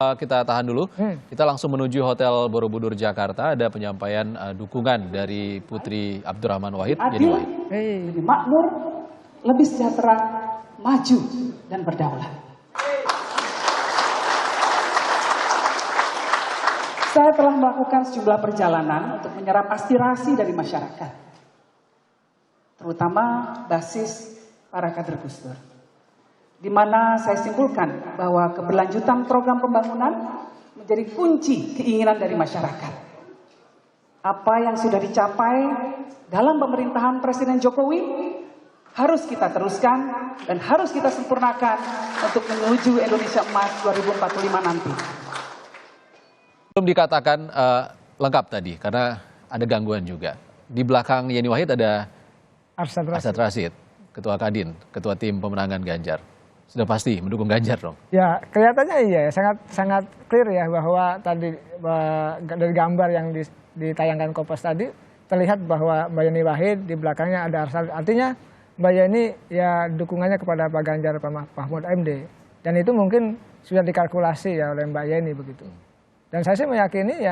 Kita tahan dulu, kita langsung menuju Hotel Borobudur Jakarta. Ada penyampaian dukungan dari Putri Abdurrahman Wahid, Yeni Wahid. Lebih makmur, lebih sejahtera, maju dan berdaulat. Saya telah melakukan sejumlah perjalanan untuk menyerap aspirasi dari masyarakat, terutama basis para kader Gus Dur, di mana saya simpulkan bahwa keberlanjutan program pembangunan menjadi kunci keinginan dari masyarakat. Apa yang sudah dicapai dalam pemerintahan Presiden Jokowi harus kita teruskan dan harus kita sempurnakan untuk menuju Indonesia Emas 2045 nanti. Belum dikatakan lengkap tadi, karena ada gangguan juga. Di belakang Yeni Wahid ada Arsyad Rashid, Ketua Kadin, Ketua Tim Pemenangan Ganjar. Sudah pasti mendukung Ganjar dong? Ya, kelihatannya iya, sangat clear ya bahwa tadi dari gambar yang ditayangkan Kompas tadi terlihat bahwa Mbak Yeni Wahid di belakangnya ada Arsyad. Artinya Mbak Yeni ya dukungannya kepada Pak Ganjar, Pak Mahfud MD, dan itu mungkin sudah dikalkulasi ya oleh Mbak Yeni begitu. Dan saya sih meyakini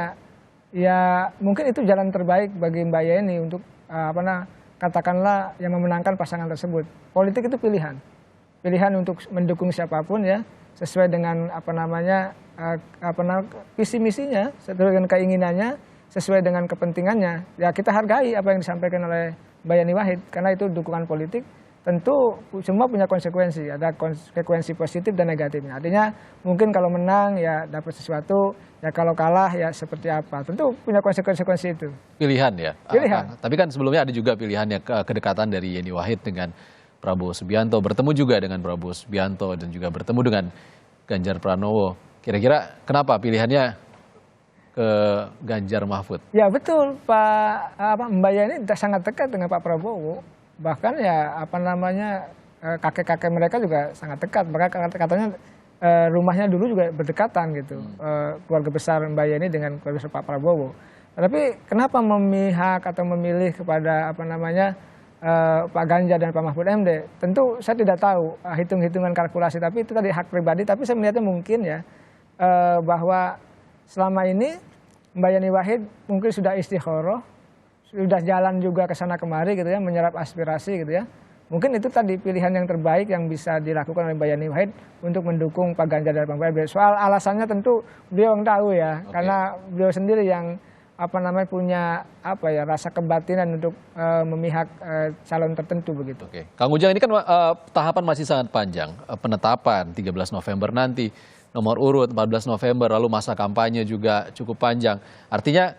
ya mungkin itu jalan terbaik bagi Mbak Yeni untuk katakanlah yang memenangkan pasangan tersebut. Politik itu pilihan untuk mendukung siapapun ya, sesuai dengan visi misinya, sesuai dengan keinginannya, sesuai dengan kepentingannya. Ya kita hargai apa yang disampaikan oleh Mbak Yeni Wahid, karena itu dukungan politik. Tentu semua punya konsekuensi, ada konsekuensi positif dan negatifnya. Artinya mungkin kalau menang ya dapat sesuatu, ya kalau kalah ya seperti apa. Tentu punya konsekuensi itu. Pilihan ya? Pilihan. Tapi kan sebelumnya ada juga pilihannya kedekatan dari Yeni Wahid dengan Prabowo Subianto, bertemu juga dengan Prabowo Subianto dan juga bertemu dengan Ganjar Pranowo. Kira-kira kenapa pilihannya ke Ganjar Mahfud? Ya betul, Mbak Yeni sangat dekat dengan Pak Prabowo. Bahkan ya kakek-kakek mereka juga sangat dekat. Bahkan katanya rumahnya dulu juga berdekatan gitu, keluarga besar Mbak Yeni dengan keluarga besar Pak Prabowo. Tapi kenapa memihak atau memilih kepada Pak Ganjar dan Pak Mahfud MD? Tentu saya tidak tahu hitung-hitungan kalkulasi, tapi itu tadi hak pribadi. Tapi saya melihatnya mungkin ya bahwa selama ini Mbak Yeni Wahid mungkin sudah istikharah, sudah jalan juga ke sana kemari gitu ya, menyerap aspirasi gitu ya. Mungkin itu tadi pilihan yang terbaik yang bisa dilakukan oleh Mbak Yeni Wahid untuk mendukung Pak Ganjar dan Pak Mahfud MD. Soal alasannya tentu beliau yang tahu ya, karena beliau sendiri yang punya rasa kebatinan untuk memihak calon tertentu begitu. Oke. Kang Ujang, ini kan tahapan masih sangat panjang. Penetapan 13 November nanti, nomor urut 14 November, lalu masa kampanye juga cukup panjang. Artinya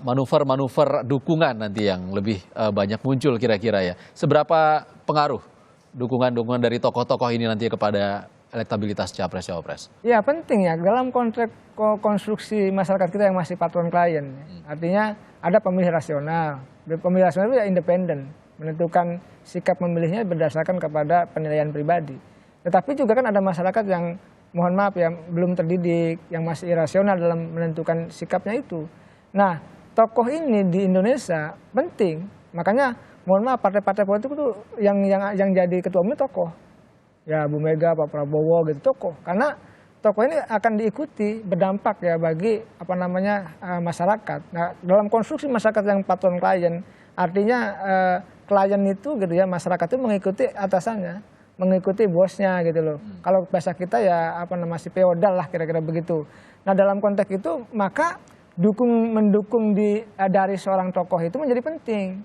manuver-manuver dukungan nanti yang lebih banyak muncul kira-kira ya. Seberapa pengaruh dukungan-dukungan dari tokoh-tokoh ini nanti kepada elektabilitas Capres-Cawapres? Ya penting ya, dalam konteks konstruksi masyarakat kita yang masih patron klien. Artinya ada pemilih rasional. Pemilih rasional itu ya independen, menentukan sikap memilihnya berdasarkan kepada penilaian pribadi. Tetapi juga kan ada masyarakat yang mohon maaf ya belum terdidik, yang masih irasional dalam menentukan sikapnya itu. Nah, tokoh ini di Indonesia penting. Makanya mohon maaf partai-partai politik itu yang jadi ketua umum tokoh. Ya Bu Mega, Pak Prabowo gitu tokoh. Karena tokoh ini akan diikuti, berdampak ya bagi masyarakat. Nah, dalam konstruksi masyarakat yang patron klien, artinya klien itu gitu ya, masyarakat itu mengikuti atasannya, mengikuti bosnya gitu loh. Kalau bahasa kita ya masih feodal lah kira-kira begitu. Nah, dalam konteks itu maka mendukung dari seorang tokoh itu menjadi penting.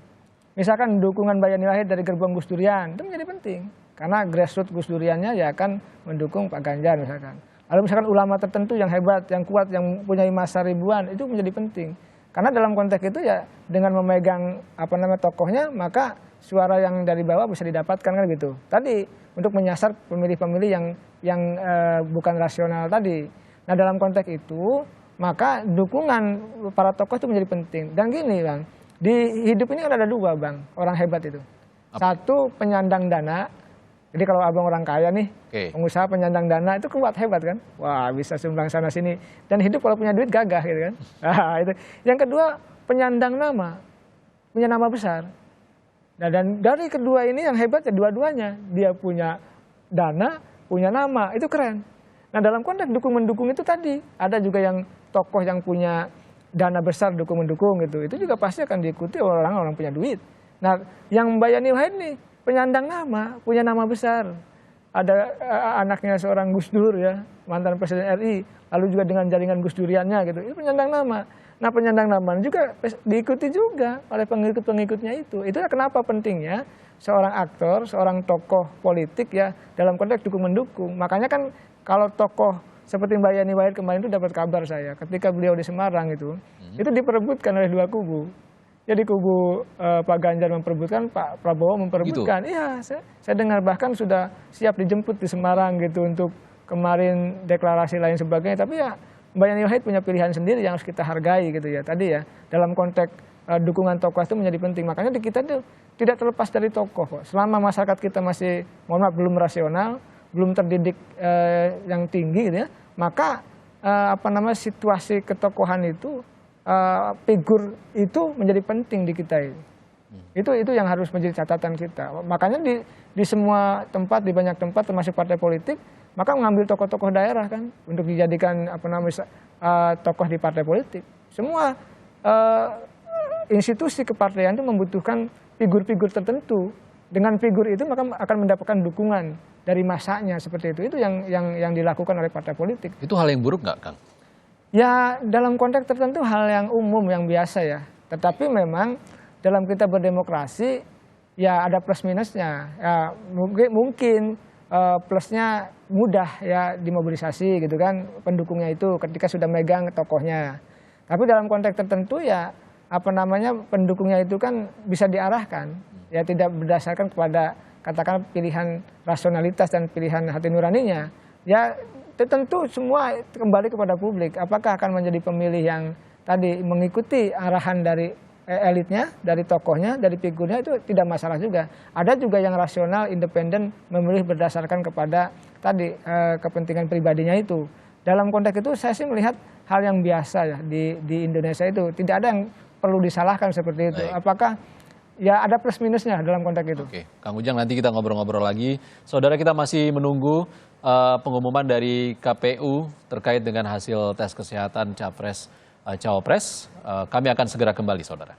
Misalkan dukungan Mbak Yeni Wahid dari gerbong Gus Durian itu menjadi penting. Karena grassroots Gus Duriannya ya akan mendukung Pak Ganjar misalkan. Lalu misalkan ulama tertentu yang hebat, yang kuat, yang punya massa ribuan, itu menjadi penting. Karena dalam konteks itu ya dengan memegang tokohnya, maka suara yang dari bawah bisa didapatkan kan gitu. Tadi untuk menyasar pemilih-pemilih yang bukan rasional tadi. Nah, dalam konteks itu maka dukungan para tokoh itu menjadi penting. Dan gini Bang, di hidup ini kan ada dua Bang, orang hebat itu. Satu penyandang dana. Jadi kalau abang orang kaya nih, pengusaha penyandang dana itu kuat hebat kan. Wah bisa sumbang sana sini. Dan hidup kalau punya duit gagah gitu kan. Nah, itu. Yang kedua penyandang nama, punya nama besar. Nah dan dari kedua ini yang hebat ya dua-duanya. Dia punya dana, punya nama, itu keren. Nah dalam konteks dukung-mendukung itu tadi, ada juga yang tokoh yang punya dana besar dukung-mendukung gitu, itu juga pasti akan diikuti oleh orang-orang punya duit. Nah yang Mbak Yani Wahid nih, penyandang nama, punya nama besar. Ada anaknya seorang Gus Dur ya, mantan Presiden RI, lalu juga dengan jaringan Gus Duriannya gitu, itu penyandang nama. Nah penyandang nama juga diikuti juga oleh pengikut-pengikutnya itu. Itulah kenapa pentingnya seorang aktor, seorang tokoh politik ya dalam konteks dukung-mendukung. Makanya kan kalau tokoh seperti Mbak Yani Wahid kemarin itu dapat kabar saya ketika beliau di Semarang itu diperebutkan oleh dua kubu. Jadi kubu Pak Ganjar memperebutkan, Pak Prabowo memperebutkan. Iya, saya dengar bahkan sudah siap dijemput di Semarang gitu untuk kemarin deklarasi lain sebagainya. Tapi ya Mbak Yani Wahid punya pilihan sendiri yang harus kita hargai gitu ya. Tadi ya dalam konteks dukungan tokoh itu menjadi penting. Makanya di kita itu tidak terlepas dari tokoh kok. Selama masyarakat kita masih mohon maaf belum rasional, belum terdidik yang tinggi gitu ya, maka situasi ketokohan itu figur itu menjadi penting di kita ini. Itu yang harus menjadi catatan kita. Makanya di semua tempat, di banyak tempat termasuk partai politik, maka mengambil tokoh-tokoh daerah kan untuk dijadikan tokoh di partai politik. Semua institusi kepartaian itu membutuhkan figur-figur tertentu. Dengan figur itu maka akan mendapatkan dukungan dari masanya seperti itu. Itu yang dilakukan oleh partai politik. Itu hal yang buruk nggak, Kang? Ya dalam konteks tertentu hal yang umum yang biasa ya. Tetapi memang dalam kita berdemokrasi ya ada plus minusnya. Ya, mungkin plusnya mudah ya dimobilisasi gitu kan pendukungnya itu ketika sudah megang tokohnya. Tapi dalam konteks tertentu ya pendukungnya itu kan bisa diarahkan ya tidak berdasarkan kepada katakan pilihan rasionalitas dan pilihan hati nuraninya. Ya tentu semua kembali kepada publik. Apakah akan menjadi pemilih yang tadi mengikuti arahan dari elitnya, dari tokohnya, dari figurnya itu tidak masalah juga. Ada juga yang rasional, independen, memilih berdasarkan kepada tadi kepentingan pribadinya itu. Dalam konteks itu saya sih melihat hal yang biasa ya di Indonesia itu. Tidak ada yang perlu disalahkan seperti itu. Baik. Apakah ya ada plus minusnya dalam konteks itu. Oke, Kang Ujang nanti kita ngobrol-ngobrol lagi. Saudara kita masih menunggu pengumuman dari KPU terkait dengan hasil tes kesehatan Capres Cawapres. Kami akan segera kembali, saudara.